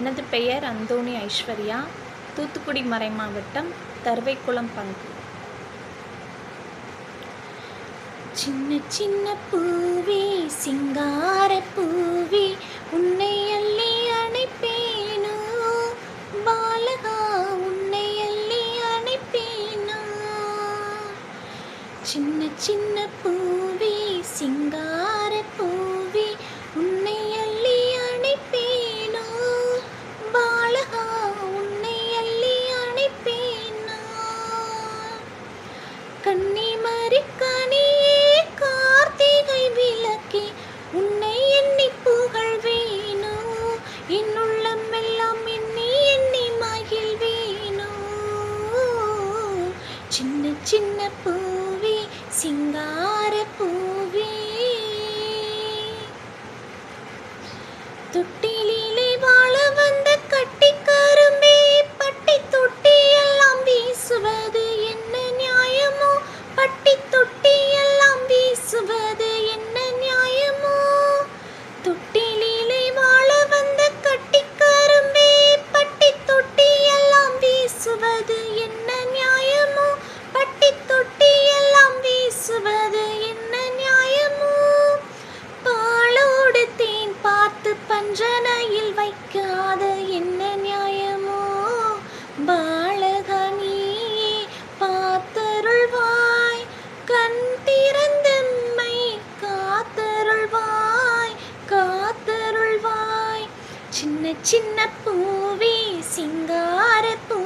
எனது பெயர் அந்தோணி ஐஸ்வர்யா, தூத்துக்குடி மறைமாவட்டம், தருவைக்குளம் பங்கு. சின்ன சின்ன பூவே சிங்கார பூவே உன்னை அள்ளி அணைப்பேனோ, பாலகா உன்னை அள்ளி அணைப்பேனோ. சின்ன சின்ன பூவே சிங்கார பூவே உன்னை அள்ளி அணைப்பேனோ, பாலகா உன்னை அள்ளி அணைப்பேனோ. கன்னிமரிக்கனியே கார்த்திகை விளக்கே உன்னை எண்ணி புகழ்வேனோ, என் உள்ளம் எல்லாம் எண்ணி எண்ணி மகிழ்வேனோ. சின்ன சின்ன பூவே சிங்கார பூவே. தொட்டிலே வாழ வந்த கட்டி கரும்பே, பட்டி தொட்டி எல்லாம் வீசுவது என்ன நியாயமோ, பட்டி தொட்டி எல்லாம் வீசுவது என்ன நியாயமோ. தொட்டிலே வாழ வந்த கட்டி கரும்பே, பட்டி தொட்டி எல்லாம் வீசுவது என்ன நியாயமோ, பட்டி தொட்டி எல்லாம் வீசுவது என்ன நியாயமோ. பாலோடு தேன் பார்த்து பஞ்சனையில் வைக்காத என்ன நியாயமோ, பாலகா நீயே பார்த்தருள்வாய், கண் திறந்தம்மை காத்தருள்வாய் காத்தருள்வாய். சின்ன சின்ன பூவே சிங்கார பூ